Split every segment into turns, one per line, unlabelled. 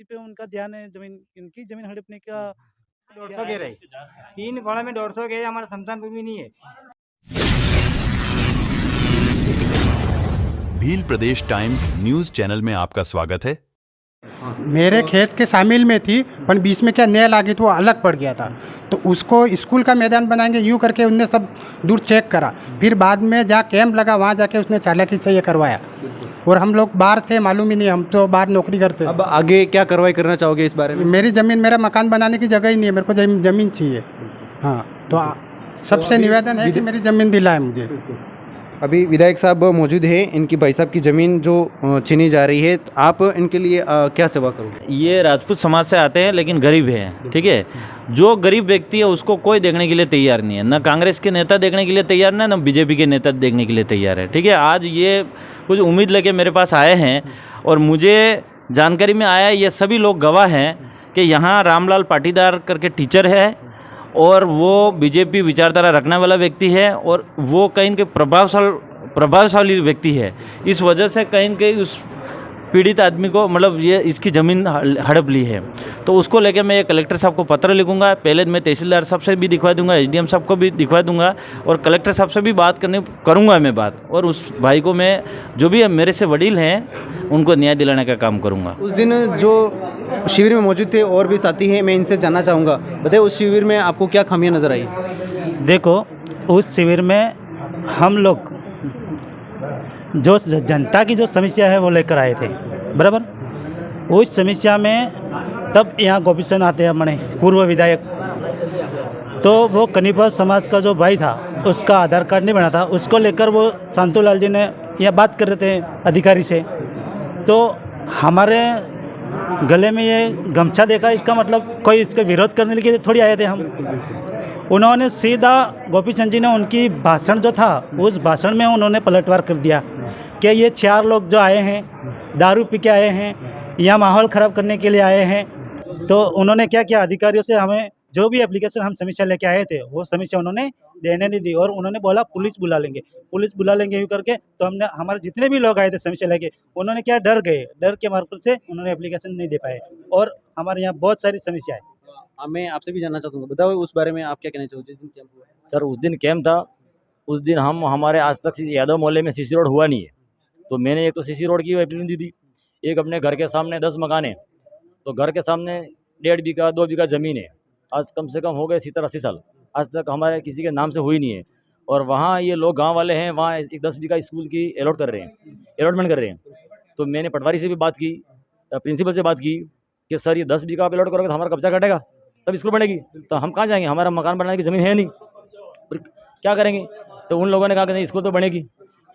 इसी पे उनका ध्यान है, जमीन इनकी जमीन हड़पने का।
150 कह रहे 3 फड़ा में 150 कह हमारा शमशान भूमि नहीं है।
भील प्रदेश टाइम्स न्यूज चैनल में आपका स्वागत है।
मेरे खेत के शामिल में थी, पर बीच में क्या नया लागी तो वो अलग पड़ गया था, तो उसको स्कूल का मैदान बनाएंगे यूँ करके उनने सब दूर चेक करा। फिर बाद में जहाँ कैंप लगा वहाँ जाके उसने चालाकी से ये करवाया, और हम लोग बाहर थे, मालूम ही नहीं, हम तो बाहर नौकरी करते।
अब आगे क्या कार्रवाई करना चाहोगे इस बारे में?
मेरी ज़मीन, मेरा मकान बनाने की जगह ही नहीं है, मेरे को ज़मीन चाहिए। हाँ, तो सबसे निवेदन है कि मेरी ज़मीन दिलाए मुझे।
अभी विधायक साहब मौजूद हैं, इनकी भाई साहब की ज़मीन जो छीनी जा रही है, तो आप इनके लिए क्या सेवा करोगे?
ये राजपूत समाज से आते हैं लेकिन गरीब हैं, ठीक है। जो गरीब व्यक्ति है उसको कोई देखने के लिए तैयार नहीं है, न कांग्रेस के नेता देखने के लिए तैयार है, न बीजेपी के नेता देखने के लिए तैयार है, ठीक है। आज ये कुछ उम्मीद लेके मेरे पास आए हैं, और मुझे जानकारी में आया, ये सभी लोग गवाह हैं कि यहाँ रामलाल पाटीदार करके टीचर है, और वो बीजेपी विचारधारा रखने वाला व्यक्ति है, और वो कहीं के प्रभावशाली व्यक्ति है। इस वजह से कहीं के उस पीड़ित आदमी को, मतलब ये इसकी ज़मीन हड़प ली है, तो उसको लेके मैं ये कलेक्टर साहब को पत्र लिखूंगा। पहले मैं तहसीलदार साहब से भी दिखवा दूंगा, एसडीएम साहब को भी दिखवा दूंगा, और कलेक्टर साहब से भी बात करूंगा मैं बात, और उस भाई को मैं, जो भी मेरे से वडील हैं, उनको न्याय दिलाने का काम करूँगा।
उस दिन जो शिविर में मौजूद थे और भी साथी हैं, मैं इनसे जानना चाहूँगा, बताइए उस शिविर में आपको क्या खामियां नज़र आई?
देखो, उस शिविर में हम लोग जो जनता की जो समस्या है वो लेकर आए थे, बराबर। उस समस्या में तब यहाँ गोपीचंद आते हैं, हमारे पूर्व विधायक, तो वो कनिपा समाज का जो भाई था उसका आधार कार्ड नहीं बना था, उसको लेकर वो शांतु लाल जी ने यह बात कर रहे थे अधिकारी से, तो हमारे गले में ये गमछा देखा, इसका मतलब कोई इसका विरोध करने के लिए थोड़ी आए थे हम। उन्होंने सीधा, गोपीचंद जी ने उनकी भाषण जो था, उस भाषण में उन्होंने पलटवार कर दिया कि ये 4 लोग जो आए हैं, दारू पी के आए हैं, या माहौल ख़राब करने के लिए आए हैं। तो उन्होंने क्या किया, अधिकारियों से हमें जो भी एप्लीकेशन हम समीक्षा लेके आए थे, वो समीक्षा उन्होंने देने नहीं दी, और उन्होंने बोला पुलिस बुला लेंगे यूँ करके। तो हमने, हमारे जितने भी लोग आए थे समीक्षा लेके, उन्होंने क्या, डर गए, डर के मार्फत से उन्होंने एप्लीकेशन नहीं दे पाए, और हमारे यहाँ बहुत सारी समस्या है।
मैं आपसे भी जानना चाहूँगा, बताओ उस बारे में आप क्या कहना चाहोगे जिस दिन कैंप हुआ?
सर, उस दिन कैंप था, उस दिन हमारे आज तक यादव मोहल्ले में सीसी रोड हुआ नहीं है, तो मैंने एक तो सीसी रोड की एप्लीकेशन दी थी, एक अपने घर के सामने 10 मकान है, तो घर के सामने 1.5 बीघा 2 बीघा ज़मीन है, आज कम से कम हो गए 70-80 साल, आज तक हमारे किसी के नाम से हुई नहीं है। और वहाँ ये लोग गाँव वाले हैं, वहाँ एक 10 बीघा स्कूल की अलॉटमेंट कर रहे हैं। तो मैंने पटवारी से भी बात की, प्रिंसिपल से बात की कि सर ये 10 बीघा आप अलॉट करोगे तो हमारा कब्जा कटेगा, तब स्कूल बनेगी, तो हम कहाँ जाएंगे, हमारा मकान बनाने की ज़मीन है नहीं, क्या करेंगे। तो उन लोगों ने कहा कि नहीं, स्कूल तो बनेगी।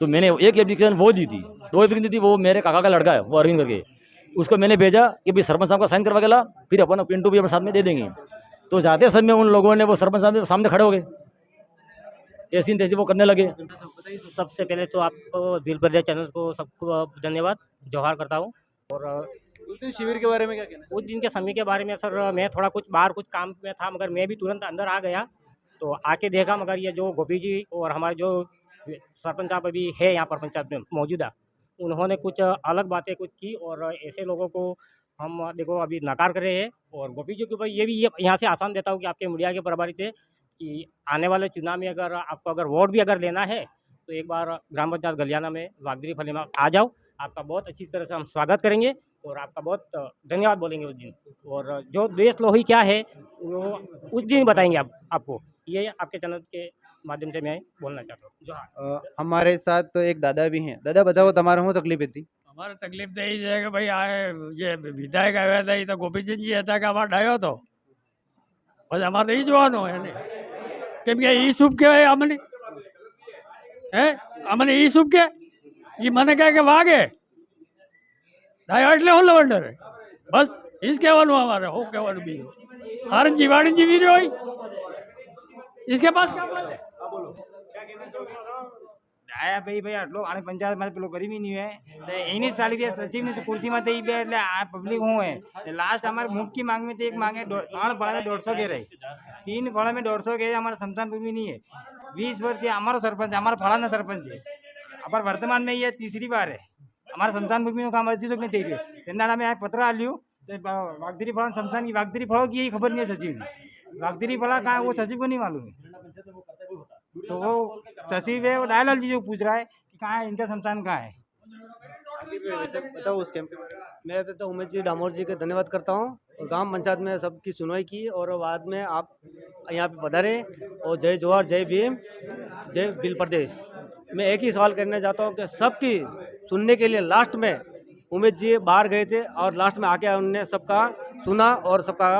तो मैंने एक एप्लीकेशन वो दी थी, 2 एप्लीकेशन दी थी, वो मेरे काका का लड़का है, वो अरविंद करके, उसको मैंने भेजा कि भाई सरपंच साहब का साइन करवा के ला, फिर अपन पिंटू भी अपने साथ में दे देंगे। तो जाते समय उन लोगों ने वो सरपंच साहब के सामने खड़े हो गए, ऐसी तैसी वो करने लगे।
सबसे पहले तो आपको भील प्रदेश चैनल को सबको धन्यवाद, जोहार करता हूँ। और
उस दिन शिविर के बारे में क्या कहना है?
उस दिन के समय के बारे में सर, मैं थोड़ा कुछ बाहर कुछ काम में था, मगर मैं भी तुरंत अंदर आ गया, तो आके देखा, मगर ये जो गोपी जी और हमारे जो सरपंच साहब अभी है यहाँ पर पंचायत में मौजूदा, उन्होंने कुछ अलग बातें कुछ की, और ऐसे लोगों को हम देखो अभी नकार कर रहे हैं। और गोपी जी के ऊपर ये भी यहाँ से आसान देता हूँ कि आपके मीडिया के प्रभारी से, कि आने वाले चुनाव में अगर आपको अगर वोट भी अगर लेना है, तो एक बार ग्राम पंचायत गलियाना में वागदरी फली में आ जाओ, आपका बहुत अच्छी तरह से हम स्वागत करेंगे, और आपका बहुत धन्यवाद बोलेंगे उस दिन। और जो देशद्रोही क्या है वो उस दिन बताएंगे आपको। ये आपके चैनल के माध्यम से मैं बोलना चाहता हूँ।
हमारे साथ तो एक दादा भी हैं। दादा बताओ, तुम्हारा हूँ तकलीफ थी?
हमारे तकलीफ तो यही है कि भाई आए ये विधायक आया था, तो गोपीचंद जी था कि हमारा डायो तो बस हमारे यही जवान हो केम के ई शुभ के अमने अमने ई शुभ के ये મને કહે કે વાગે ડાયો એટલે હું લવંડર બસ ઈ જ કહેવાનું અમારે, હું કહેવાનું બીજું હારણ જીવાણી જીવી રહ્યો इसके पास क्या बोले?
बोलो क्या कहना चाहोगे?
આયા ભાઈ આટલો આને પંચાયતમાં પેલો ગરીબી નહીં હોય તો એની ચાલી દે સચિવની ખુરશીમાં તો એ બે એટલે આ પબ્લિક હું है लास्ट हमारे मुख की मांग में तो एक मांगे 3 फड़ा में 150 के रहे, 3 फड़ा में 150 के हमारा शमशान भूमि नहीं है। 20 वर्ष से हमारा सरपंच, हमारा फड़ा ना सरपंच है, हमारे वर्तमान में ये तीसरी बार है हमारा शमशान भूमि નું કામ હજી સુધી નહીં થઈ રહ્યું। તેના મેં આ પત્ર આલ્યું तो वागदरी फड़ा शमशान की वागदरी फड़ों की यही खबर नहीं है सचिव ने। वागदरी फड़ा कहाँ है वो सचिव को नहीं मालूम है। तो वो सचिव है वो दयालाल जी जो पूछ रहा है कि कहाँ है इनका शमशान कहाँ है।
बताओ उस कैंप के बारे में।
मैं तो उमेश जी डामोर जी का धन्यवाद करता हूँ और ग्राम पंचायत में सबकी सुनवाई की और बाद में आप यहाँ पे पधारे और जय जोहार जय भीम जय बिल प्रदेश। मैं एक ही सवाल करना चाहता हूँ कि सबकी सुनने के लिए लास्ट में उमेश जी बाहर गए थे और लास्ट में आके उन्होंने सबका सुना और सबका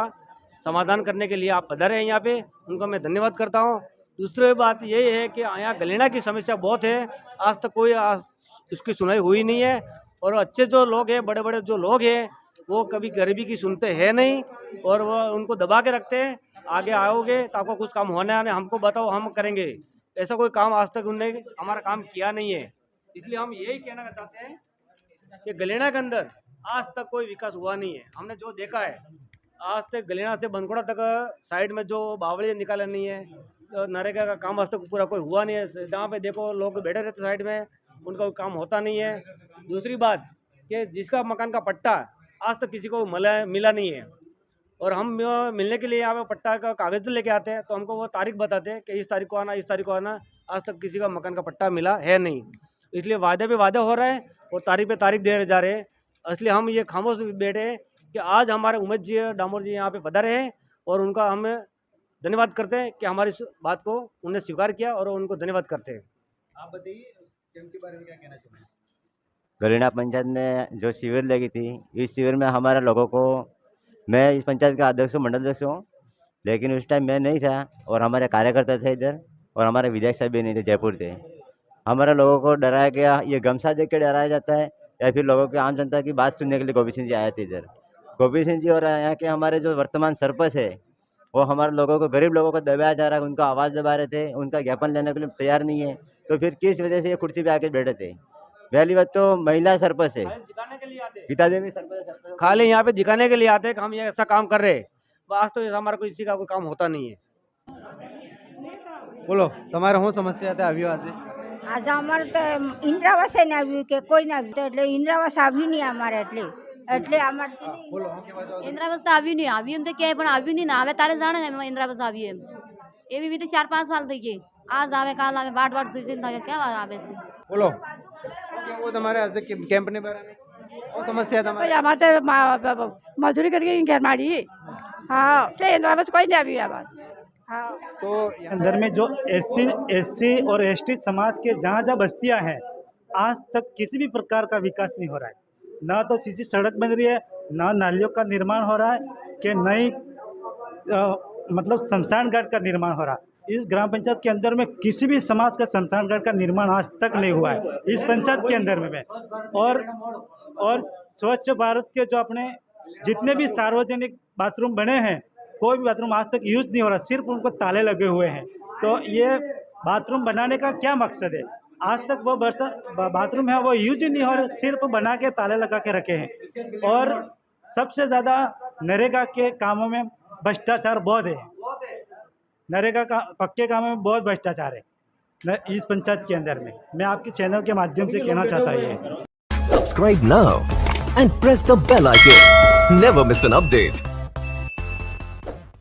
समाधान करने के लिए आप पधारे हैं यहाँ पे, उनका मैं धन्यवाद करता हूँ। दूसरी बात ये है कि यहाँ गलेना की समस्या बहुत है, आज तक कोई उसकी सुनाई हुई नहीं है और अच्छे जो लोग हैं बड़े बड़े जो लोग हैं वो कभी गरीबी की सुनते हैं नहीं और वो उनको दबा के रखते हैं। आगे आओगे तो आपको कुछ काम होना है, हमको बताओ हम करेंगे, ऐसा कोई काम आज तक उनने हमारा काम किया नहीं है। इसलिए हम यही कहना चाहते हैं कि गलेना के अंदर आज तक कोई विकास हुआ नहीं है। हमने जो देखा है आज तक गलेना से बनकोड़ा तक साइड में जो बावड़ी निकाला नहीं है, तो नरेगा का काम आज तक पूरा कोई हुआ नहीं है। जहाँ पे देखो लोग बैठे रहते साइड में, उनका कोई काम होता नहीं है। दूसरी बात कि जिसका मकान का पट्टा आज तक किसी को मिला नहीं है और हम मिलने के लिए यहाँ पे पट्टा का कागज़ लेके आते हैं तो हमको वो तारीख बताते हैं कि इस तारीख को आना, इस तारीख को आना। आज तक किसी का मकान का पट्टा मिला है नहीं, इसलिए वादे पे वादा हो रहा है और तारीख पे तारीख दे जा रहे हैं। इसलिए हम ये खामोश बैठे हैं कि आज हमारे उमेश जी डामोर जी यहाँ पे पधारे हैं और उनका हम धन्यवाद करते हैं कि हमारी बात को उन्होंने स्वीकार किया और उनको धन्यवाद करते हैं।
आप बताइए कैंप के बारे में क्या कहना चाहेंगे।
गलेना पंचायत में जो शिविर लगी थी, इस शिविर में हमारे लोगों को, मैं इस पंचायत का अध्यक्ष हूँ, मंडल अध्यक्ष हूँ, लेकिन उस टाइम मैं नहीं था और हमारे कार्यकर्ता थे इधर और हमारे विधायक साहब भी नहीं थे, जयपुर थे। हमारे लोगों को डराया गया, ये गमछा देख के डराया जाता है या फिर लोगों की आम जनता की बात सुनने के लिए गोपी सिंह जी आए थे इधर। गोपी सिंह जी और यहाँ के हमारे जो वर्तमान सरपंच है वो हमारे लोगों को, गरीब लोगों को दबाया जा रहा है, उनका आवाज़ दबा रहे थे, उनका ज्ञापन लेने के लिए तैयार नहीं है। तो फिर किस वजह से ये कुर्सी पे आके बैठे थे। पहली बात तो महिला सरपंच है, गीता देवी सरपंच
खाली यहाँ पे दिखाने के लिए आते हैं कि हम ये ऐसा काम कर रहे हैं, आज तो हमारा किसी का कोई काम होता नहीं है।
બોલો તમારે શું સમસ્યા હતા આવ્યો આજે?
આજે અમારે તો ઇન્દ્રાવાસ ને આવ્યું કે કોઈ ના આવ્યું, તો એટલે ઇન્દ્રાવાસ આવ્યું નહીં અમારે, એટલે અમારે
બોલો શું કહેવા ચાહો છો?
इंदिरा आवास तो આવ્યું નહીં, આવ્યું એમ તો ક્યાંય પણ આવ્યું નહીં ને આવે તારે જાણે ને એમાં इंदिरा आवास આવ્યું એમ એવી રીતે 4-5 સાલ થઈ ગઈ, આજ આવે કાલ આવે, વાટ સુઈ થાય, ક્યાં આવે છે?
બોલો શું કહેવું તમારે આજે કેમ્પની બારે में શું સમસ્યા તમારે?
અમારે તો મજૂરી કરી ઘેર માડી, હા એટલે ઇન્દ્રાવાસ કોઈ નહીં આવ્યું અમારે। हाँ
तो
अंदर में जो एससी और एसटी समाज के जहाँ जहाँ बस्तियाँ हैं, आज तक किसी भी प्रकार का विकास नहीं हो रहा है। ना तो सीसी सड़क बन रही है, ना नालियों का निर्माण हो रहा है, कि नई मतलब शमशान घाट का निर्माण हो रहा है। इस ग्राम पंचायत के अंदर में किसी भी समाज का शमशान घाट का निर्माण आज तक नहीं हुआ है इस पंचायत के अंदर में। और स्वच्छ भारत के जो अपने जितने भी सार्वजनिक बाथरूम बने हैं, कोई भी बाथरूम आज तक यूज़ नहीं हो रहा, सिर्फ उनको ताले लगे हुए हैं। तो ये बाथरूम बनाने का क्या मकसद है? आज तक वो बाथरूम है वो यूज ही नहीं हो रहा, सिर्फ बना के ताले लगा के रखे हैं। और सबसे ज़्यादा नरेगा के कामों में भ्रष्टाचार बहुत है, नरेगा का पक्के कामों में बहुत भ्रष्टाचार है इस पंचायत के अंदर में। मैं आपके चैनल के माध्यम से कहना चाहता हूँ,
subscribe now and press the bell icon, never miss an update.